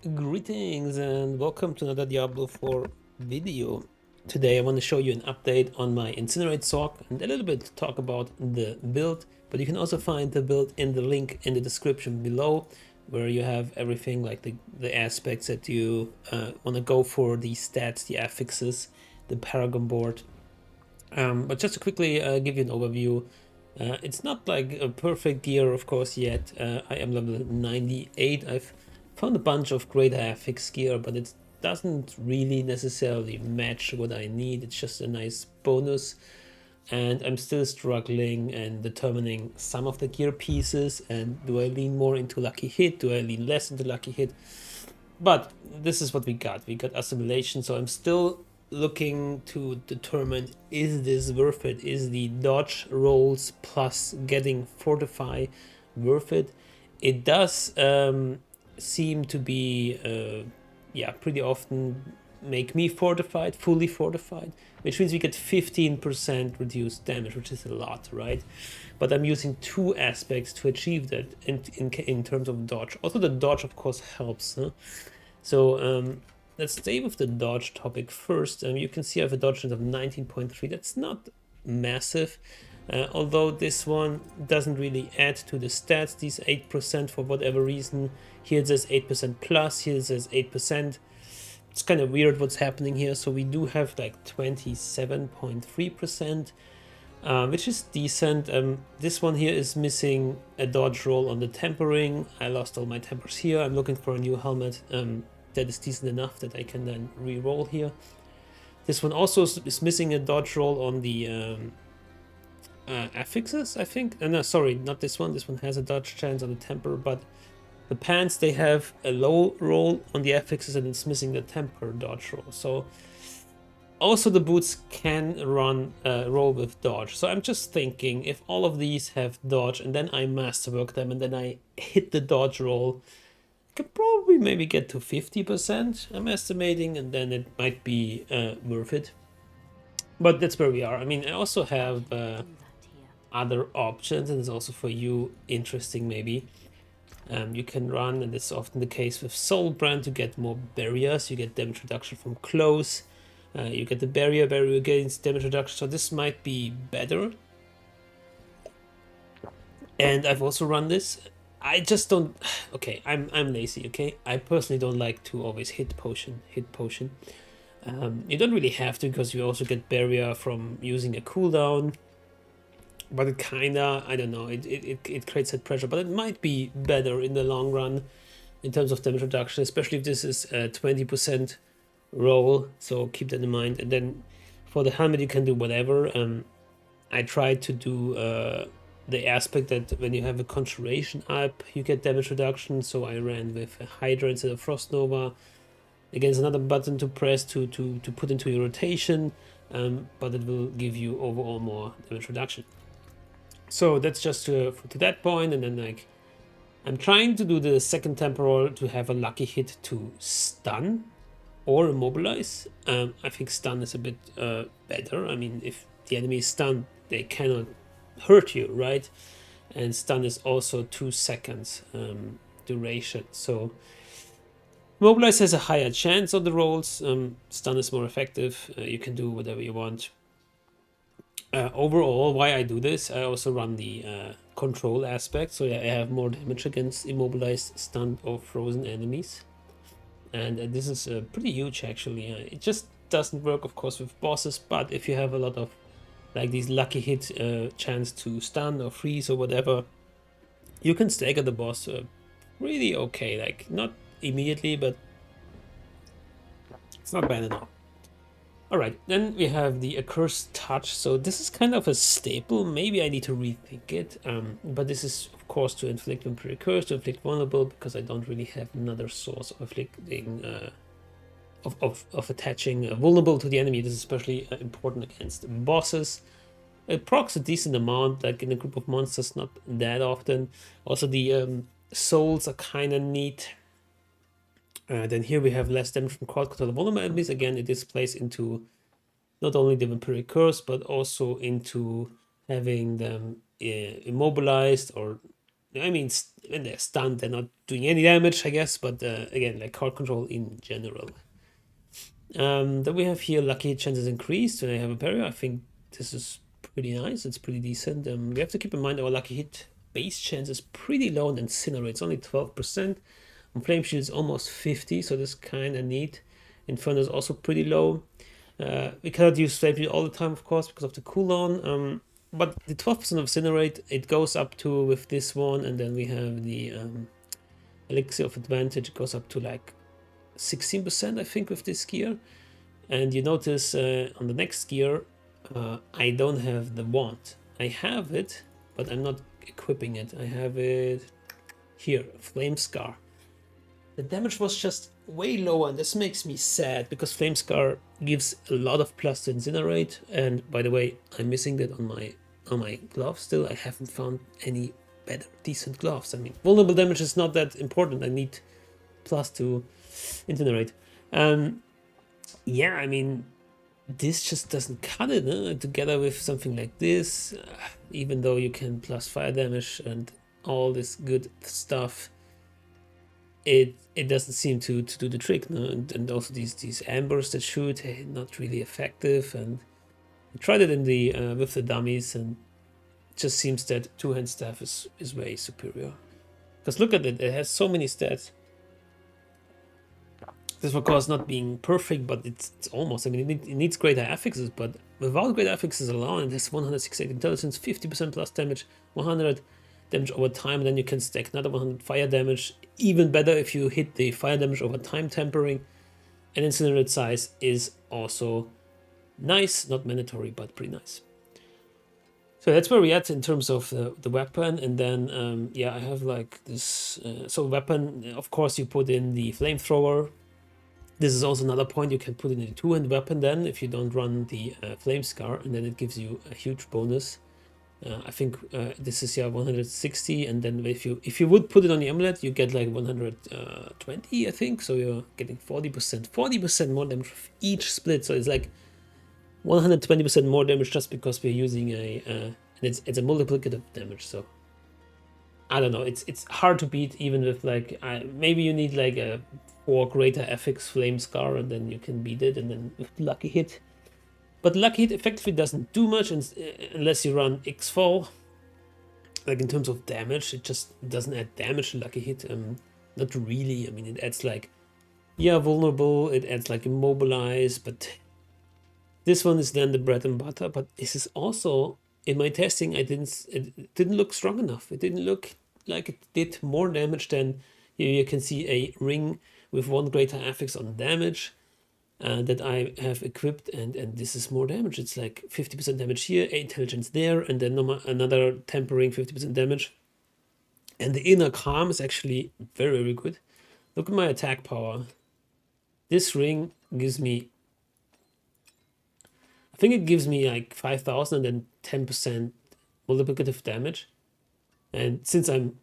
Greetings and welcome to another Diablo 4 video. Today I want to show you an update on my Incinerate Sorc and a little bit talk about the build, but you can also find the build in the link in the description below, where you have everything like the aspects that you want to go for, the stats, the affixes, the Paragon board. But just to quickly give you an overview, it's not like a perfect gear, of course, yet. I am level 98. I've found a bunch of great affix gear, but it doesn't really necessarily match what I need. It's just a nice bonus. And I'm still struggling and determining some of the gear pieces. And do I lean more into lucky hit? Do I lean less into lucky hit? But this is what we got. We got assimilation, so I'm still looking to determine, is this worth it? Is the dodge rolls plus getting fortify worth it? It does seem to be pretty often make me fortified, fully fortified, which means we get 15% reduced damage, which is a lot, right? But I'm using two aspects to achieve that in terms of dodge. Also the dodge of course helps, huh? So let's stay with the dodge topic first. You can see I have a dodge of 19.3. That's not massive, although this one doesn't really add to the stats. These 8% for whatever reason. Here it says 8% plus, here it says 8%. It's kind of weird what's happening here. So we do have like 27.3%, which is decent. This one here is missing a dodge roll on the tempering. I lost all my tempers here. I'm looking for a new helmet that is decent enough that I can then re-roll here. This one also is missing a dodge roll on the affixes, I think. No, sorry, not this one. This one has a dodge chance on the temper, but the pants, they have a low roll on the affixes and it's missing the temper dodge roll. So also the boots can run roll with dodge. So I'm just thinking, if all of these have dodge and then I masterwork them and then I hit the dodge roll, could probably maybe get to 50%, I'm estimating, and then it might be worth it. But that's where we are. I mean, I also have other options, and it's also for you interesting maybe. You can run, and it's often the case with Soulbrand, to get more barriers. You get damage reduction from close. You get the barrier against damage reduction, so this might be better. And I've also run this. I just don't. Okay, I'm lazy. Okay, I personally don't like to always hit potion. You don't really have to, because you also get barrier from using a cooldown. But it kinda, I don't know. It creates that pressure, but it might be better in the long run in terms of damage reduction, especially if this is a 20% roll. So keep that in mind. And then for the helmet, you can do whatever. I tried to do the aspect that when you have a Conjuration up, you get damage reduction. So I ran with a Hydra instead of Frost Nova. Again, it's another button to press to put into your rotation, but it will give you overall more damage reduction. So that's just to that point, and then like I'm trying to do the second temporal to have a lucky hit to stun or immobilize. I think stun is a bit better. I mean, if the enemy is stunned, they cannot hurt you, right? And stun is also 2 seconds duration. So immobilize has a higher chance on the rolls. Stun is more effective. You can do whatever you want. Overall, why I do this, I also run the control aspect, so I have more damage against immobilized, stunned, or frozen enemies. And this is pretty huge, actually. It just doesn't work, of course, with bosses, but if you have a lot of like these lucky hit chance to stun or freeze or whatever, you can stagger the boss really okay. Like, not immediately, but it's not bad at all. Alright, then we have the Accursed Touch. So this is kind of a staple. Maybe I need to rethink it. But this is, of course, to inflict Vampiric Curse, to inflict Vulnerable, because I don't really have another source of inflicting, of attaching Vulnerable to the enemy. This is especially important against bosses. It procs a decent amount, like in a group of monsters, not that often. Also, the souls are kind of neat. Then here we have less damage from crowd control of vulnerable enemies. Again, it displays into not only the Vampiric Curse, but also into having them immobilized or I mean, when they're stunned, they're not doing any damage, I guess, but again, like card control in general. Then we have here lucky hit chances increased when I have a parry. I think this is pretty nice. It's pretty decent. We have to keep in mind our lucky hit base chance is pretty low on Incinerate. It's only 12%. On Flame Shield, it's almost 50, so this kind of neat. Inferno is also pretty low. We cannot use Flame Shield all the time, of course, because of the cooldown. But the 12% of Incinerate, it goes up to with this one, and then we have the Elixir of Advantage. It goes up to like 16%, I think, with this gear. And you notice on the next gear, I don't have the wand. I have it, but I'm not equipping it. I have it here, Flame Scar. The damage was just way lower, and this makes me sad because Flame Scar gives a lot of plus to Incinerate. And by the way, I'm missing that on my gloves still. I haven't found any better, decent gloves. I mean, vulnerable damage is not that important. I need plus to Incinerate. Yeah, I mean, this just doesn't cut it, huh? Together with something like this, even though you can plus fire damage and all this good stuff, it doesn't seem to do the trick, no? And also these ambers that shoot, not really effective. And I tried it in the with the dummies, and it just seems that two-hand staff is way superior. Because look at it, it has so many stats. This, of course, not being perfect, but it's almost. I mean, it needs greater affixes, but without greater affixes alone, it has 168 intelligence, 50% plus damage, 100 damage over time, and then you can stack another 100 fire damage. Even better if you hit the fire damage over time tempering. And Incinerate size is also nice, not mandatory, but pretty nice. So that's where we're at in terms of the weapon. And then, yeah, I have like this. So weapon, of course, you put in the Flamethrower. This is also another point. You can put in a two-hand weapon then if you don't run the Flame Scar, and then it gives you a huge bonus. I think this is 160, and then if you would put it on the amulet, you get like 120, I think. So you're getting 40% more damage with each split. So it's like 120% more damage just because we're using and it's a multiplicative damage. So I don't know. It's hard to beat even with like maybe you need like a 4 greater FX Flame Scar, and then you can beat it, and then with lucky hit. But lucky hit effectively doesn't do much unless you run X-Fall. Like in terms of damage, it just doesn't add damage to lucky hit. Not really. I mean, it adds like, yeah, vulnerable. It adds like immobilize, but this one is then the bread and butter. But this is also, in my testing, it didn't look strong enough. It didn't look like it did more damage than you can see a ring with 1 greater affix on damage. That I have equipped, and this is more damage. It's like 50% damage here, 8 intelligence there, and then another tempering 50% damage. And the inner calm is actually very, very good. Look at my attack power. This ring gives me, I think it gives me like 5,000 and then 10% multiplicative damage. And since I'm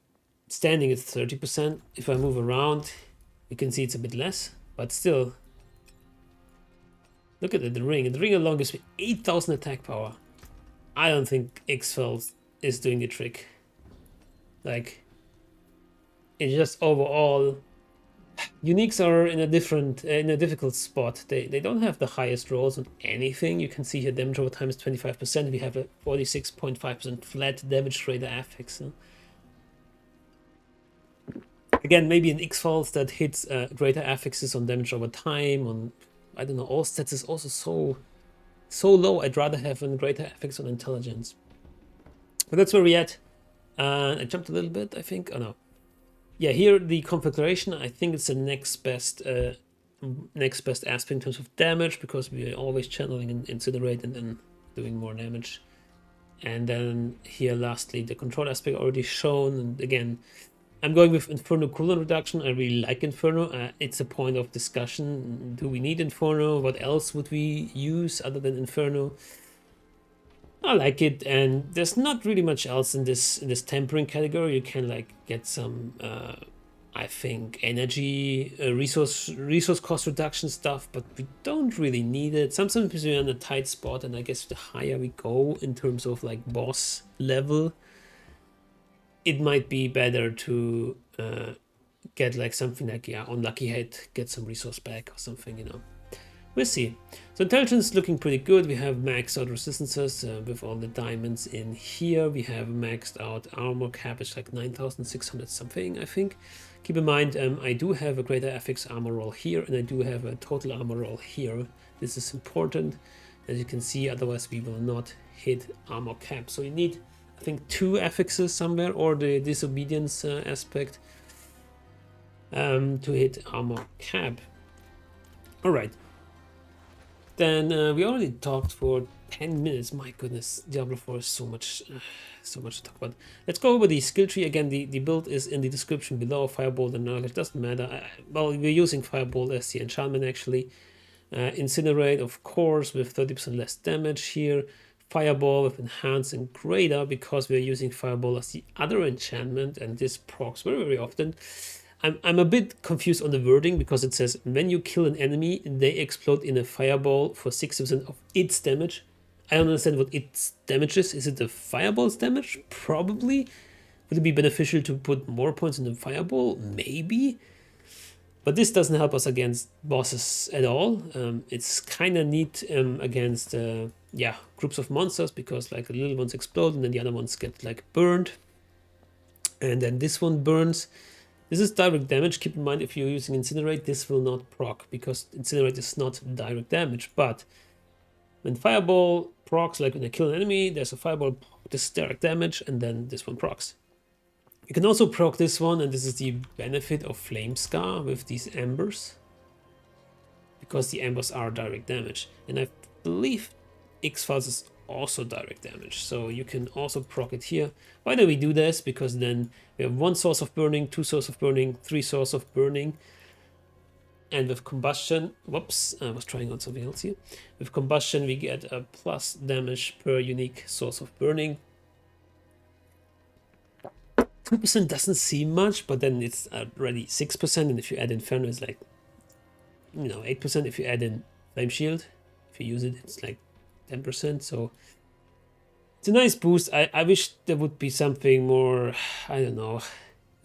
standing at 30%, if I move around, you can see it's a bit less, but still. Look at it, the ring. The ring alone gives me 8,000 attack power. I don't think X-Fel is doing the trick. Like, it's just overall, uniques are in a difficult spot. They don't have the highest rolls on anything. You can see here damage over time is 25%. We have a 46.5% flat damage rate affix. Again, maybe in X-Falls that hits greater affixes on damage over time, on I don't know, all stats is also so low. I'd rather have a greater affix on intelligence. But that's where we're at. I jumped a little bit, I think. Oh no. Yeah, here the configuration, I think it's the next best aspect in terms of damage, because we're always channeling and incinerate and then doing more damage. And then here lastly the control aspect already shown, and again I'm going with Inferno cooldown reduction. I really like Inferno. It's a point of discussion. Do we need Inferno? What else would we use other than Inferno? I like it, and there's not really much else in this tempering category. You can like get some, I think, energy, resource cost reduction stuff, but we don't really need it. Sometimes we're in a tight spot, and I guess the higher we go in terms of like boss level, it might be better to get like something like, yeah, on lucky hit, get some resource back or something, you know. We'll see. So intelligence looking pretty good. We have maxed out resistances with all the diamonds in here. We have maxed out armor cap, it's like 9,600 something, I think. Keep in mind, I do have a greater FX armor roll here, and I do have a total armor roll here. This is important, as you can see, otherwise we will not hit armor cap. So you need, I think, 2 affixes somewhere, or the disobedience aspect to hit armor cap. All right. Then we already talked for 10 minutes. My goodness, Diablo 4 is so much to talk about. Let's go over the skill tree again. The build is in the description below. Firebolt and knowledge doesn't matter. Well, we're using Firebolt as the enchantment actually. Incinerate, of course, with 30% less damage here. Fireball with enhance and greater, because we're using Fireball as the other enchantment, and this procs very often. I'm a bit confused on the wording, because it says when you kill an enemy, they explode in a fireball for 60% of its damage. I don't understand what its damage is. Is it the fireball's damage? Probably. Would it be beneficial to put more points in the fireball? Maybe. But this doesn't help us against bosses at all. It's kind of neat against yeah, groups of monsters, because like the little ones explode and then the other ones get like burned. And then this one burns. This is direct damage. Keep in mind, if you're using Incinerate, this will not proc, because Incinerate is not direct damage. But when Fireball procs, like when I kill an enemy, there's a Fireball, this is direct damage, and then this one procs. You can also proc this one, and this is the benefit of Flame Scar with these embers, because the embers are direct damage. And I believe X-Files is also direct damage, so you can also proc it here. Why do we do this? Because then we have 1 source of burning, 2 source of burning, 3 source of burning, and with combustion, whoops, I was trying out something else here. With combustion we get a plus damage per unique source of burning. 2% doesn't seem much, but then it's already 6%, and if you add Inferno it's like, you know, 8%. If you add in Flame Shield, if you use it, it's like 10%, so it's a nice boost. I wish there would be something more, I don't know,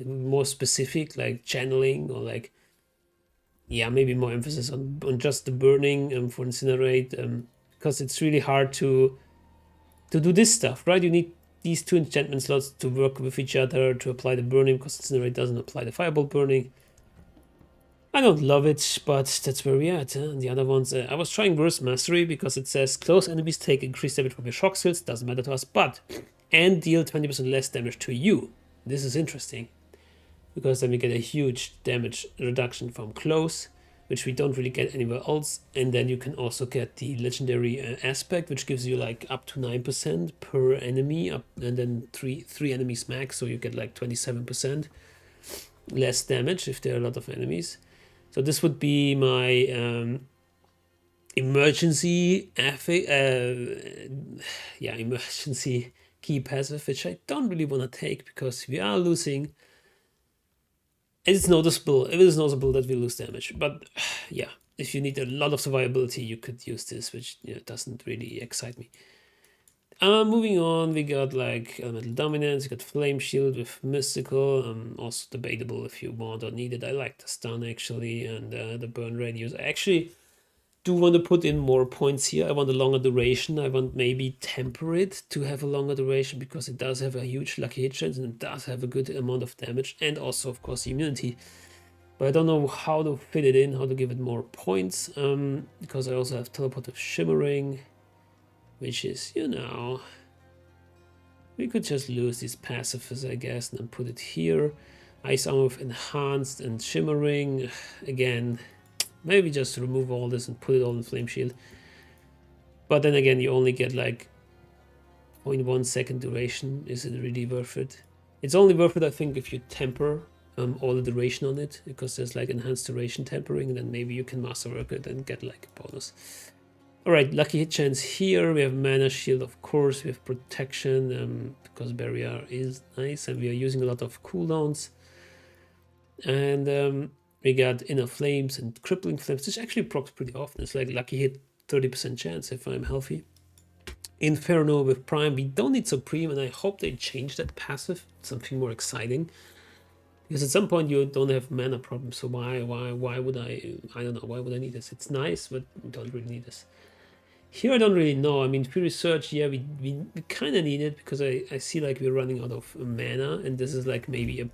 more specific, like channeling, or like, yeah, maybe more emphasis on just the burning for Incinerate, because it's really hard to do this stuff, right? You need these 2 enchantment slots to work with each other to apply the burning, because Incinerate doesn't apply the Fireball burning. I don't love it, but that's where we're at. The other ones, I was trying Burst Mastery, because it says close enemies take increased damage from your shock skills, doesn't matter to us, but and deal 20% less damage to you. This is interesting, because then we get a huge damage reduction from close, which we don't really get anywhere else. And then you can also get the legendary aspect, which gives you like up to 9% per enemy, and then three enemies max, so you get like 27% less damage if there are a lot of enemies. So this would be my emergency emergency key passive, which I don't really want to take, because we are losing. It's noticeable. It is noticeable that we lose damage, but yeah, if you need a lot of survivability, you could use this, which, you know, doesn't really excite me. Moving on, we got like Elemental Dominance, you got Flame Shield with Mystical, also debatable if you want or need it. I like the stun actually, and the burn radius. I actually do want to put in more points here. I want a longer duration. I want maybe Temper it to have a longer duration, because it does have a huge lucky hit chance, and it does have a good amount of damage, and also of course immunity. But I don't know how to fit it in, how to give it more points, because I also have Teleport of Shimmering, which is, you know, we could just lose these passives, I guess, and then put it here. Ice Armor with Enhanced and Shimmering. Again, maybe just remove all this and put it all in Flame Shield. But then again, you only get like 0.1 second duration. Is it really worth it? It's only worth it, I think, if you temper all the duration on it, because there's like enhanced duration tempering, and then maybe you can masterwork it and get like a bonus. Alright, lucky hit chance here. We have mana shield, of course. We have protection, because barrier is nice, and we are using a lot of cooldowns. And we got inner flames and crippling flames, which actually procs pretty often. It's like lucky hit 30% chance if I'm healthy. Inferno with Prime. We don't need Supreme, and I hope they change that passive, something more exciting. Because at some point you don't have mana problems, so why would I don't know, why would I need this? It's nice, but we don't really need this. Here I don't really know. I mean, Fury Surge, yeah, we kind of need it because I see like we're running out of mana, and this is like maybe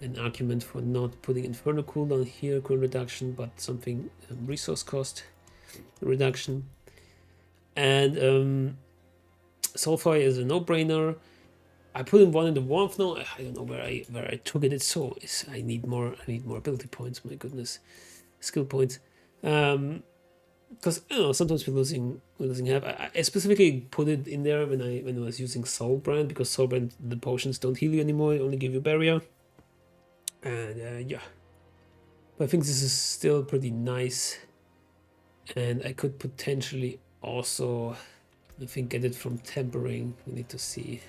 an argument for not putting Inferno cooldown here, cooldown reduction, but something resource cost reduction. And Soulfire is a no-brainer. I put in one in the warmth now. I don't know where I took it. I need more ability points. My goodness, skill points. Because I don't know, sometimes we're losing half. I specifically put it in there when I was using Soulbrand, because Soulbrand, the potions don't heal you anymore; they only give you barrier. And yeah, but I think this is still pretty nice, and I could potentially also, I think, get it from tempering. We need to see.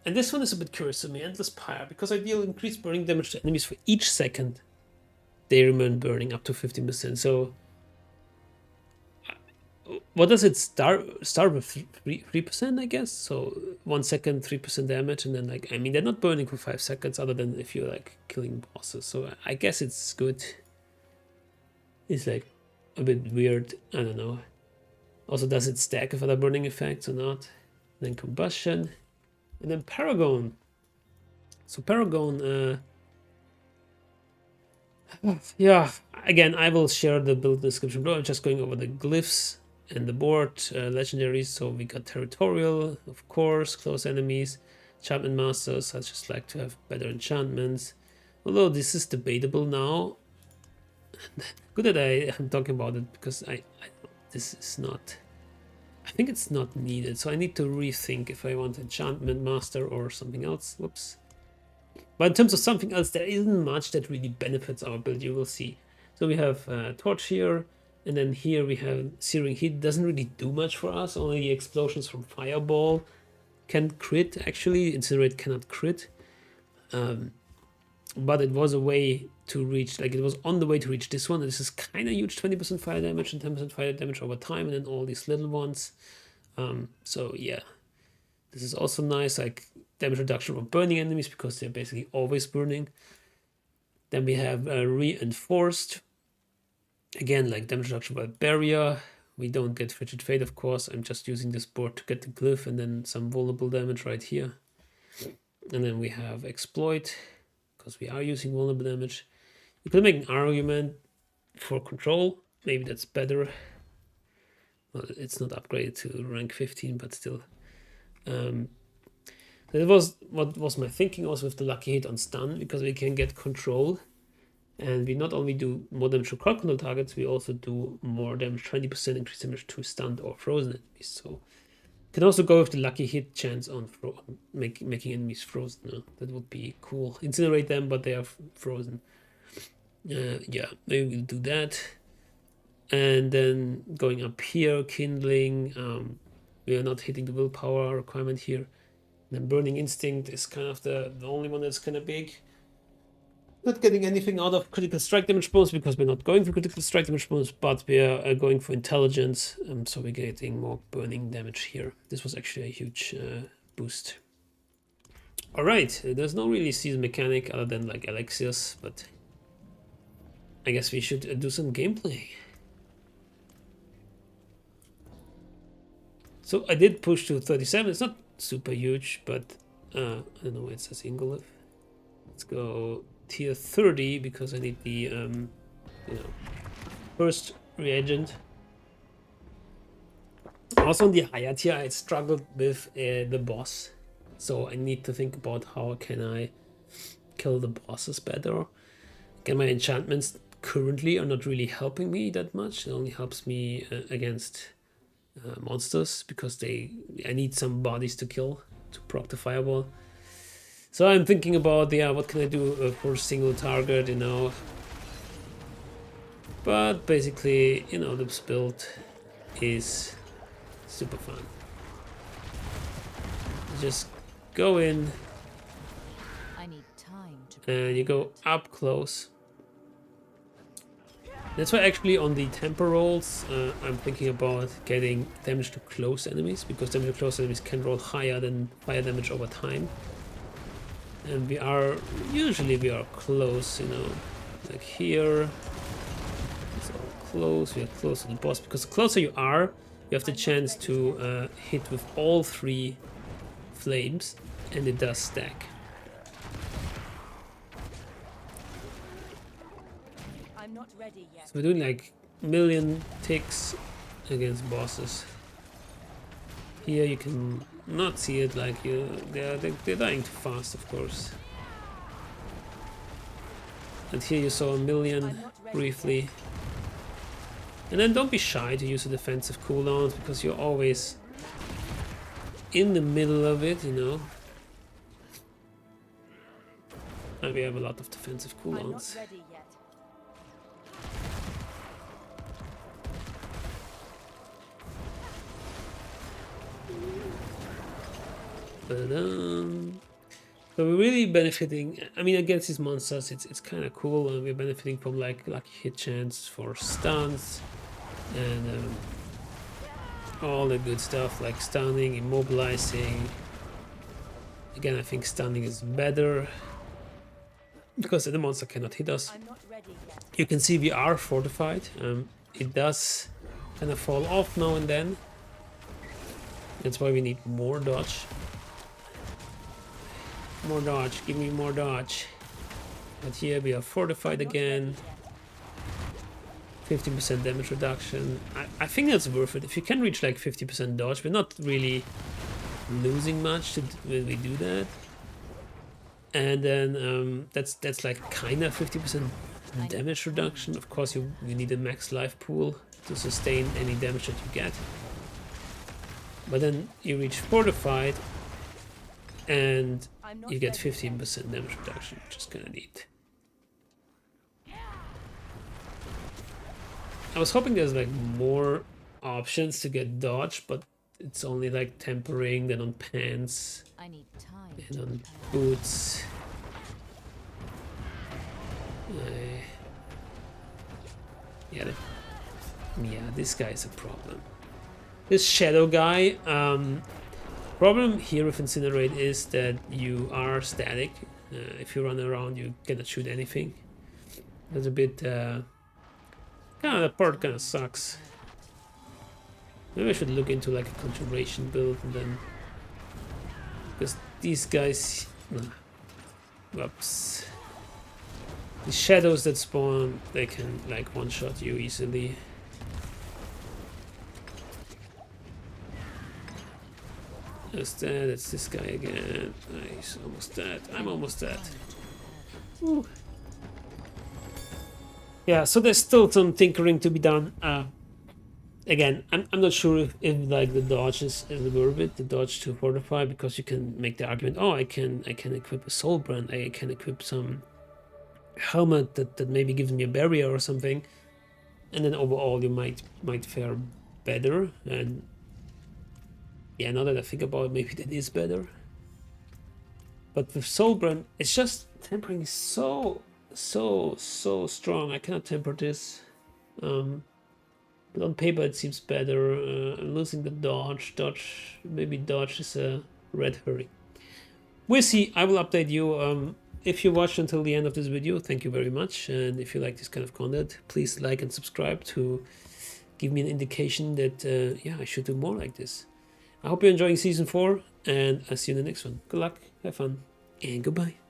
And this one is a bit curious to me, Endless Pyre, because I deal increased burning damage to enemies for each second they remain burning up to 15%. So what does it start with? 3%, I guess. So 1 second, 3% damage, and then like, I mean, they're not burning for 5 seconds other than if you're like killing bosses. So I guess it's good. It's like a bit weird. I don't know. Also, does it stack with other burning effects or not? And then Combustion, and then Paragon. So Paragon, yeah, again, I will share the build description below. I'm just going over the glyphs and the board, legendaries. So we got Territorial, of course, close enemies, enchantment masters. I just like to have better enchantments. Although this is debatable now. Good that I am talking about it, because this is not, I think it's not needed. So I need to rethink if I want enchantment master or something else. Whoops. But in terms of something else, there isn't much that really benefits our build, you will see. So we have Torch here, and then here we have Searing Heat. Doesn't really do much for us, only the explosions from Fireball can crit, actually. Incinerate cannot crit. But it was a way to reach, like it was on the way to reach this one. This is kind of huge, 20% fire damage and 10% fire damage over time, and then all these little ones. So yeah, this is also nice, like damage reduction from burning enemies, because they're basically always burning. Then we have Reinforced. Again, like damage reduction by barrier. We don't get Frigid Fate, of course. I'm just using this board to get the glyph, and then some vulnerable damage right here. And then we have Exploit, because we are using vulnerable damage. You could make an argument for control. Maybe that's better. Well, it's not upgraded to rank 15, but still. That was what was my thinking also with the lucky hit on stun, because we can get control, and we not only do more damage to crowd control targets, we also do more damage, 20% increased damage to stunned or frozen enemies. So you can also go with the lucky hit chance on making enemies frozen. That would be cool. Incinerate them, but they are frozen. Yeah, maybe we'll do that. And then going up here, Kindling. We are not hitting the willpower requirement here. Then Burning Instinct is kind of the only one that's kind of big. Not getting anything out of critical strike damage bonus, because we're not going for critical strike damage bonus, but we are going for intelligence, so we're getting more burning damage here. This was actually a huge boost. Alright, there's no really season mechanic other than like elixirs, but I guess we should do some gameplay. So I did push to 37. It's not super huge, but I don't know why it says Ingolith. Let's go tier 30, because I need the first reagent. Also on the higher tier, I struggled with the boss, so I need to think about how can I kill the bosses better. Again, my enchantments currently are not really helping me that much. It only helps me against monsters, because I need some bodies to kill to proc the fireball. So I'm thinking about, what can I do for a single target, But basically, this build is super fun. Just go in, I need time to and you go up close, That's why actually on the temper rolls, I'm thinking about getting damage to close enemies, because damage to close enemies can roll higher than fire damage over time. And usually we are close, you know, like here. It's all close, we are close to the boss, because the closer you are, you have the chance to hit with all 3 flames, and it does stack. I'm not ready yet. So we're doing like million ticks against bosses. Here you can not see it, like they're dying too fast, of course. And here you saw a million briefly. And then don't be shy to use the defensive cooldowns, because you're always in the middle of it, you know. And we have a lot of defensive cooldowns. So we're really benefiting. I mean, against these monsters, it's kind of cool, and we're benefiting from like lucky hit chance for stuns and all the good stuff like stunning, immobilizing. Again, I think stunning is better because the monster cannot hit us. You can see we are fortified. It does kind of fall off now and then. That's why we need more dodge. More dodge, give me more dodge. But here we are fortified again. 50% damage reduction. I think that's worth it. If you can reach like 50% dodge, we're not really losing much when we do that. And then that's like kind of 50% damage reduction. Of course, you need a max life pool to sustain any damage that you get. But then you reach fortified, and you get 15% damage reduction, which is kind of neat. I was hoping there's like more options to get dodge, but it's only like tempering, then on pants, and on boots. Yeah, this guy is a problem. This shadow guy, problem here with Incinerate is that you are static. If you run around, you cannot shoot anything. That's a bit that part kind of sucks. Maybe I should look into like a conjuration build, and then because these guys, whoops, the shadows that spawn, they can like one-shot you easily. That's that. It's this guy again. He's almost dead. I'm almost dead. Ooh. Yeah, so there's still some tinkering to be done. Again, I'm not sure if like the dodge is worth it, the dodge to fortify, because you can make the argument, oh, I can equip a soul brand, I can equip some helmet that maybe gives me a barrier or something, and then overall you might fare better. And yeah, now that I think about it, maybe that is better. But with soul brand, it's just tempering is so strong. I cannot temper this. But on paper it seems better. I'm losing the dodge. Maybe dodge is a red herring. We'll see. I will update you. If you watched until the end of this video, thank you very much. And if you like this kind of content, please like and subscribe to give me an indication that yeah, I should do more like this. I hope you're enjoying season 4, and I'll see you in the next one. Good luck, have fun, and goodbye.